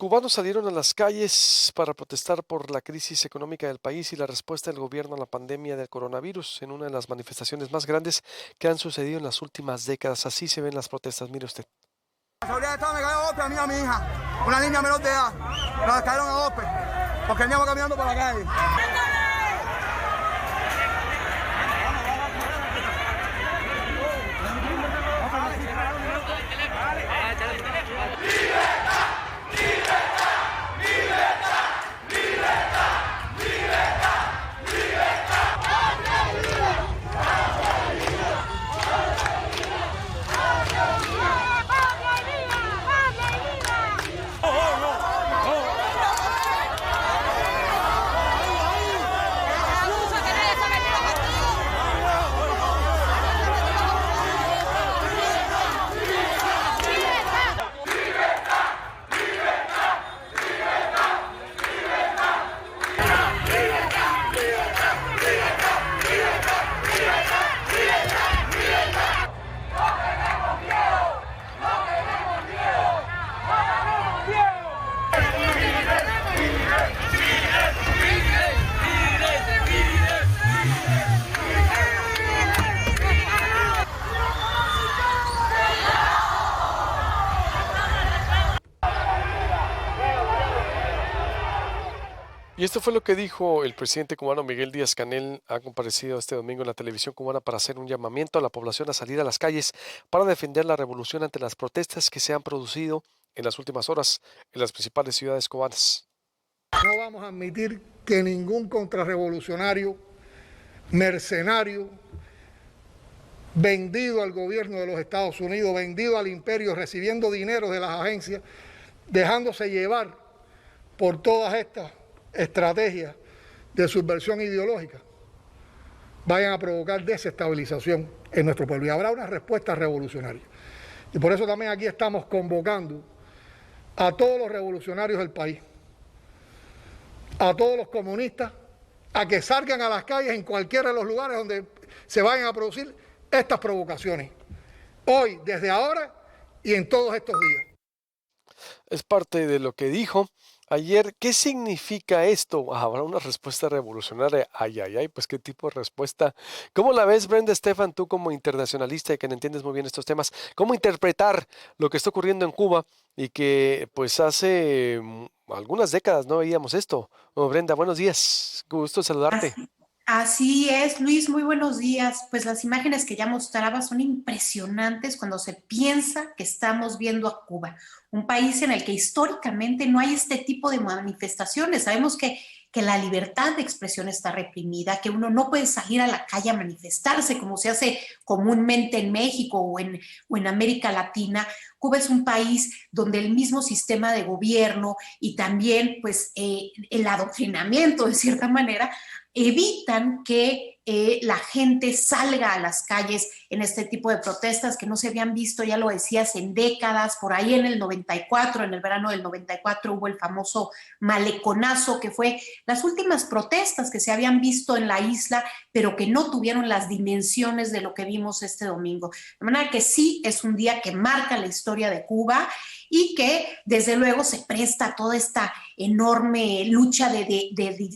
Cubanos salieron a las calles para protestar por la crisis económica del país y la respuesta del gobierno a la pandemia del coronavirus en una de las manifestaciones más grandes que han sucedido en las últimas décadas. Así se ven las protestas. Mire usted. La seguridad del Estado me cayó a golpe a mí y a mi hija, una niña menor de edad. Nos cayeron a golpe porque veníamos caminando por la calle. Y esto fue lo que dijo el presidente cubano Miguel Díaz-Canel. Ha comparecido este domingo en la televisión cubana para hacer un llamamiento a la población a salir a las calles para defender la revolución ante las protestas que se han producido en las últimas horas en las principales ciudades cubanas. No vamos a admitir que ningún contrarrevolucionario, mercenario, vendido al gobierno de los Estados Unidos, vendido al imperio, recibiendo dinero de las agencias, dejándose llevar por todas estas estrategias de subversión ideológica, vayan a provocar desestabilización en nuestro pueblo. Y habrá una respuesta revolucionaria. Y por eso también aquí estamos convocando a todos los revolucionarios del país, a todos los comunistas, a que salgan a las calles en cualquiera de los lugares donde se vayan a producir estas provocaciones. Hoy, desde ahora y en todos estos días. Es parte de lo que dijo ayer. ¿Qué significa esto? ¿Habrá una respuesta revolucionaria? Ay, ay, ay, pues qué tipo de respuesta. ¿Cómo la ves, Brenda Estefan, tú como internacionalista y que entiendes muy bien estos temas? ¿Cómo interpretar lo que está ocurriendo en Cuba y que pues hace algunas décadas no veíamos esto? Oh, Brenda, buenos días. Gusto saludarte. Así es, Luis, muy buenos días. Pues las imágenes que ya mostraba son impresionantes cuando se piensa que estamos viendo a Cuba, un país en el que históricamente no hay este tipo de manifestaciones. Sabemos que la libertad de expresión está reprimida, que uno no puede salir a la calle a manifestarse como se hace comúnmente en México o en América Latina. Cuba es un país donde el mismo sistema de gobierno y también pues el adoctrinamiento de cierta manera evitan que la gente salga a las calles en este tipo de protestas que no se habían visto, ya lo decías, en décadas. Por ahí en el 94, en el verano del 94, hubo el famoso maleconazo, que fue las últimas protestas que se habían visto en la isla, pero que no tuvieron las dimensiones de lo que vimos este domingo. De manera que sí es un día que marca la historia de Cuba y que desde luego se presta a toda esta enorme lucha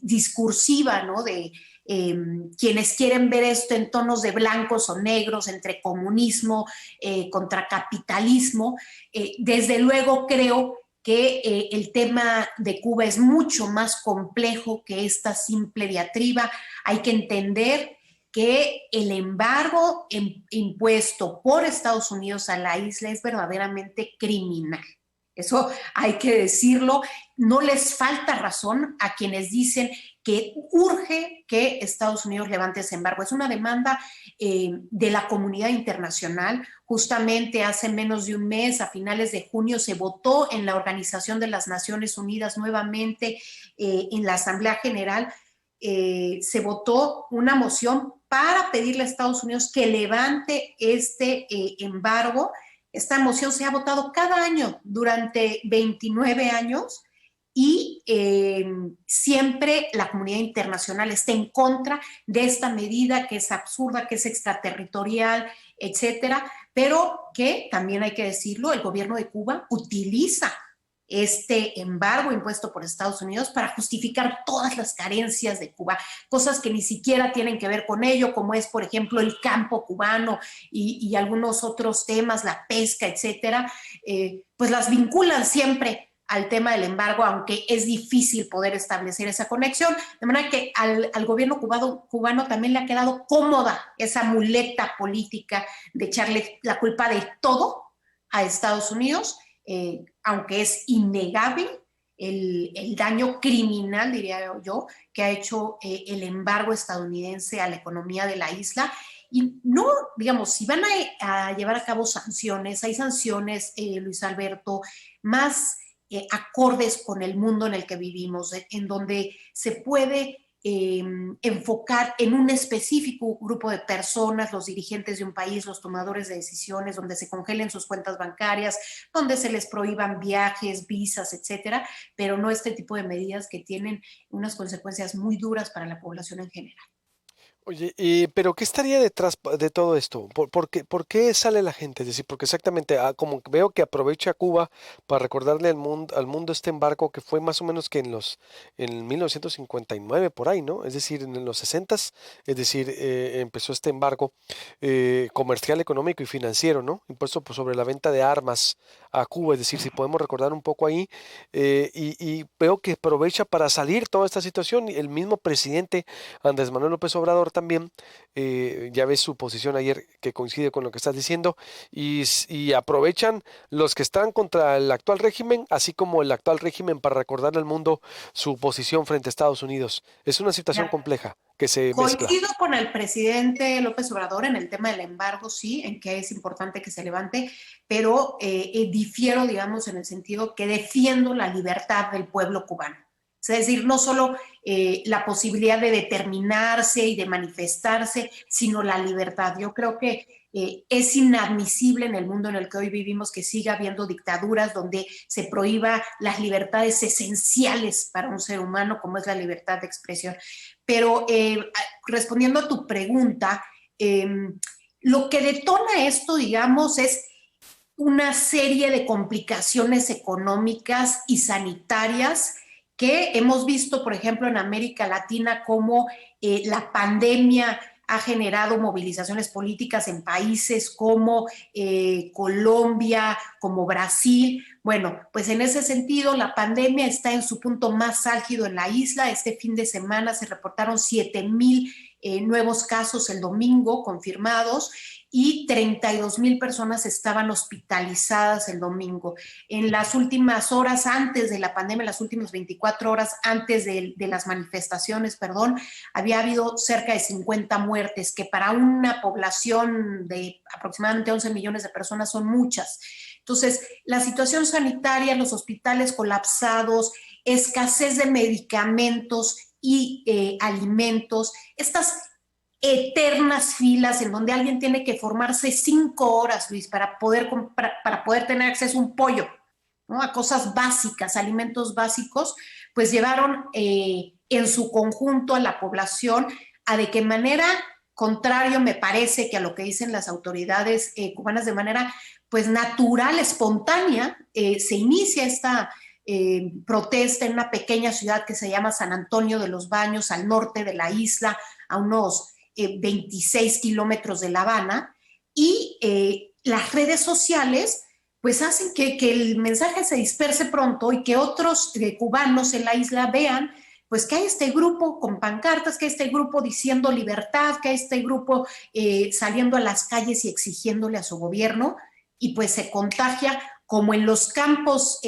discursiva, ¿no? De quienes quieren ver esto en tonos de blancos o negros, entre comunismo contra capitalismo. Desde luego creo que el tema de Cuba es mucho más complejo que esta simple diatriba. Hay que entender que el embargo impuesto por Estados Unidos a la isla es verdaderamente criminal. Eso hay que decirlo. No les falta razón a quienes dicen que urge que Estados Unidos levante ese embargo. Es una demanda de la comunidad internacional. Justamente hace menos de un mes, a finales de junio, se votó en la Organización de las Naciones Unidas nuevamente en la Asamblea General. Se votó una moción para pedirle a Estados Unidos que levante este embargo. Esta moción se ha votado cada año durante 29 años y siempre la comunidad internacional está en contra de esta medida que es absurda, que es extraterritorial, etcétera, pero que también hay que decirlo, el gobierno de Cuba utiliza este embargo impuesto por Estados Unidos para justificar todas las carencias de Cuba, cosas que ni siquiera tienen que ver con ello, como es, por ejemplo, el campo cubano y algunos otros temas, la pesca, etcétera, pues las vinculan siempre al tema del embargo, aunque es difícil poder establecer esa conexión, de manera que al gobierno cubano también le ha quedado cómoda esa muleta política de echarle la culpa de todo a Estados Unidos, aunque es innegable el daño criminal, diría yo, que ha hecho el embargo estadounidense a la economía de la isla. Y no, digamos, si van a llevar a cabo sanciones, hay sanciones, Luis Alberto, más acordes con el mundo en el que vivimos, en donde se puede enfocar en un específico grupo de personas, los dirigentes de un país, los tomadores de decisiones, donde se congelen sus cuentas bancarias, donde se les prohíban viajes, visas, etcétera, pero no este tipo de medidas que tienen unas consecuencias muy duras para la población en general. Oye, pero ¿qué estaría detrás de todo esto? ¿Por qué sale la gente? Es decir, porque exactamente, como que veo que aprovecha Cuba para recordarle al mundo este embargo que fue más o menos que en 1959 por ahí, ¿no? Es decir, en los 60, es decir, empezó este embargo comercial, económico y financiero, ¿no? Impuesto pues, sobre la venta de armas a Cuba, es decir, si podemos recordar un poco ahí, y veo que aprovecha para salir toda esta situación, y el mismo presidente Andrés Manuel López Obrador también, ya ves su posición ayer que coincide con lo que estás diciendo, y aprovechan los que están contra el actual régimen, así como el actual régimen para recordarle al mundo su posición frente a Estados Unidos. Es una situación Ya. compleja que se mezcla. Coincido con el presidente López Obrador en el tema del embargo, sí, en que es importante que se levante, pero difiero, digamos, en el sentido que defiendo la libertad del pueblo cubano. Es decir, no solo la posibilidad de determinarse y de manifestarse, sino la libertad. Yo creo que es inadmisible en el mundo en el que hoy vivimos que siga habiendo dictaduras donde se prohíba las libertades esenciales para un ser humano, como es la libertad de expresión. Pero respondiendo a tu pregunta, eh, lo que detona esto, digamos, es una serie de complicaciones económicas y sanitarias que hemos visto, por ejemplo, en América Latina, cómo la pandemia ha generado movilizaciones políticas en países como Colombia, como Brasil. Bueno, pues en ese sentido, la pandemia está en su punto más álgido en la isla. Este fin de semana se reportaron 7,000 nuevos casos el domingo confirmados y 32,000 personas estaban hospitalizadas el domingo. En las últimas horas antes de la pandemia, las últimas 24 horas antes de las manifestaciones, perdón, había habido cerca de 50 muertes, que para una población de aproximadamente 11 millones de personas son muchas. Entonces, la situación sanitaria, los hospitales colapsados, escasez de medicamentos y alimentos, estas eternas filas en donde alguien tiene que formarse 5 horas, Luis, para poder tener acceso a un pollo, ¿no? A cosas básicas, alimentos básicos, pues llevaron en su conjunto a la población a de qué manera, contrario me parece que a lo que dicen las autoridades cubanas, de manera pues natural, espontánea, se inicia esta protesta en una pequeña ciudad que se llama San Antonio de los Baños, al norte de la isla, a unos 26 kilómetros de La Habana, y las redes sociales pues hacen que el mensaje se disperse pronto y que otros cubanos en la isla vean pues que hay este grupo con pancartas, que hay este grupo diciendo libertad, que hay este grupo saliendo a las calles y exigiéndole a su gobierno, y pues se contagia como en los campos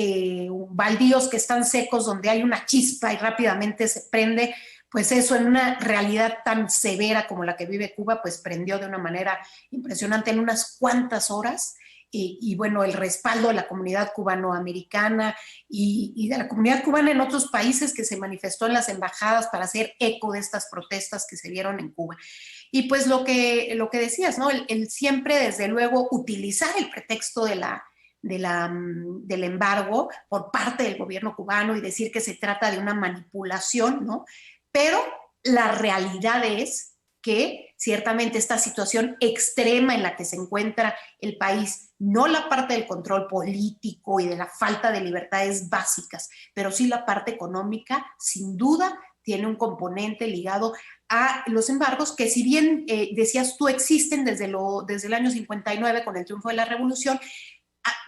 baldíos que están secos, donde hay una chispa y rápidamente se prende. Pues eso, en una realidad tan severa como la que vive Cuba, pues prendió de una manera impresionante en unas cuantas horas. Y bueno, el respaldo de la comunidad cubanoamericana y de la comunidad cubana en otros países que se manifestó en las embajadas para hacer eco de estas protestas que se dieron en Cuba. Y pues lo que decías, ¿no? El siempre, desde luego, utilizar el pretexto del embargo por parte del gobierno cubano y decir que se trata de una manipulación, ¿no? Pero la realidad es que ciertamente esta situación extrema en la que se encuentra el país, no la parte del control político y de la falta de libertades básicas, pero sí la parte económica, sin duda, tiene un componente ligado a los embargos que, si bien decías tú, existen desde el año 59 con el triunfo de la revolución,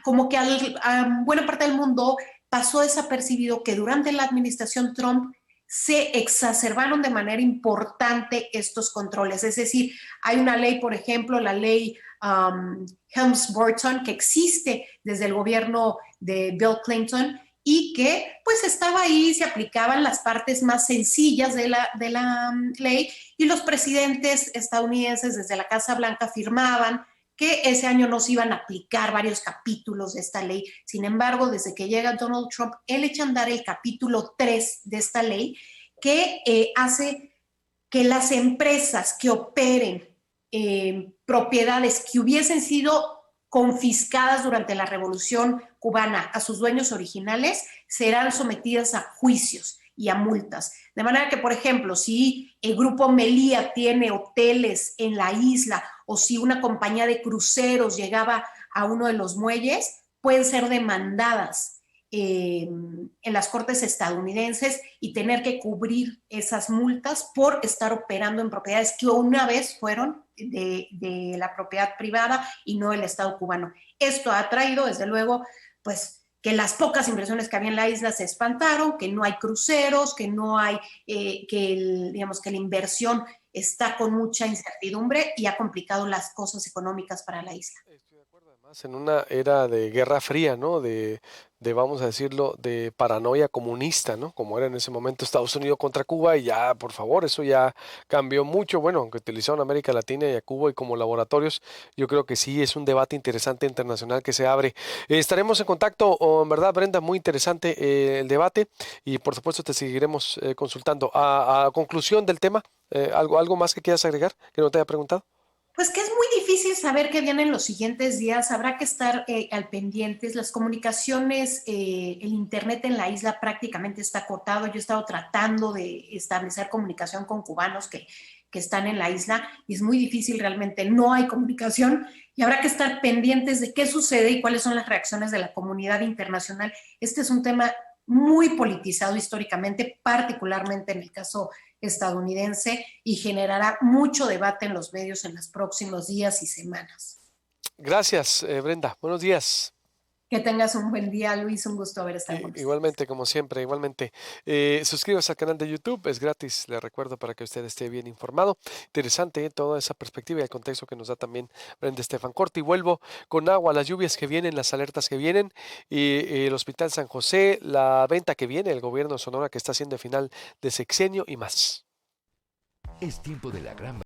como que a buena parte del mundo pasó desapercibido que durante la administración Trump se exacerbaron de manera importante estos controles. Es decir, hay una ley, por ejemplo, la ley Helms-Burton, que existe desde el gobierno de Bill Clinton y que pues estaba ahí, se aplicaban las partes más sencillas de la ley, y los presidentes estadounidenses desde la Casa Blanca firmaban que ese año no se iban a aplicar varios capítulos de esta ley. Sin embargo, desde que llega Donald Trump, él echa a andar el capítulo 3 de esta ley, que hace que las empresas que operen propiedades que hubiesen sido confiscadas durante la Revolución Cubana a sus dueños originales serán sometidas a juicios y a multas. De manera que, por ejemplo, si el Grupo Melía tiene hoteles en la isla, o si una compañía de cruceros llegaba a uno de los muelles, pueden ser demandadas en las cortes estadounidenses y tener que cubrir esas multas por estar operando en propiedades que una vez fueron de la propiedad privada y no del Estado cubano. Esto ha traído, desde luego, pues, que las pocas inversiones que había en la isla se espantaron, que no hay cruceros, que no hay, digamos que la inversión está con mucha incertidumbre y ha complicado las cosas económicas para la isla. Estoy de acuerdo, además, en una era de Guerra Fría, ¿no? Vamos a decirlo, de paranoia comunista, ¿no? Como era en ese momento Estados Unidos contra Cuba, y ya, por favor, eso ya cambió mucho. Bueno, aunque utilizaron a América Latina y a Cuba y como laboratorios, yo creo que sí es un debate interesante internacional que se abre. Estaremos en contacto, en verdad, Brenda, muy interesante el debate, y por supuesto te seguiremos consultando. A conclusión del tema, ¿algo más que quieras agregar que no te haya preguntado? Pues que es muy difícil saber qué viene en los siguientes días. Habrá que estar al pendientes. Las comunicaciones, el internet en la isla prácticamente está cortado. Yo he estado tratando de establecer comunicación con cubanos que están en la isla y es muy difícil realmente. No hay comunicación y habrá que estar pendientes de qué sucede y cuáles son las reacciones de la comunidad internacional. Este es un tema muy politizado históricamente, particularmente en el caso estadounidense, y generará mucho debate en los medios en los próximos días y semanas. Gracias, Brenda. Buenos días. Que tengas un buen día, Luis. Un gusto haber estado con ustedes. Igualmente, como siempre, igualmente. Suscríbase al canal de YouTube, es gratis, le recuerdo, para que usted esté bien informado. Interesante toda esa perspectiva y el contexto que nos da también Brenda Estefan. Corte y vuelvo con agua, las lluvias que vienen, las alertas que vienen, y el Hospital San José, la venta que viene, el gobierno de Sonora que está haciendo el final de sexenio y más. Es tiempo de la gran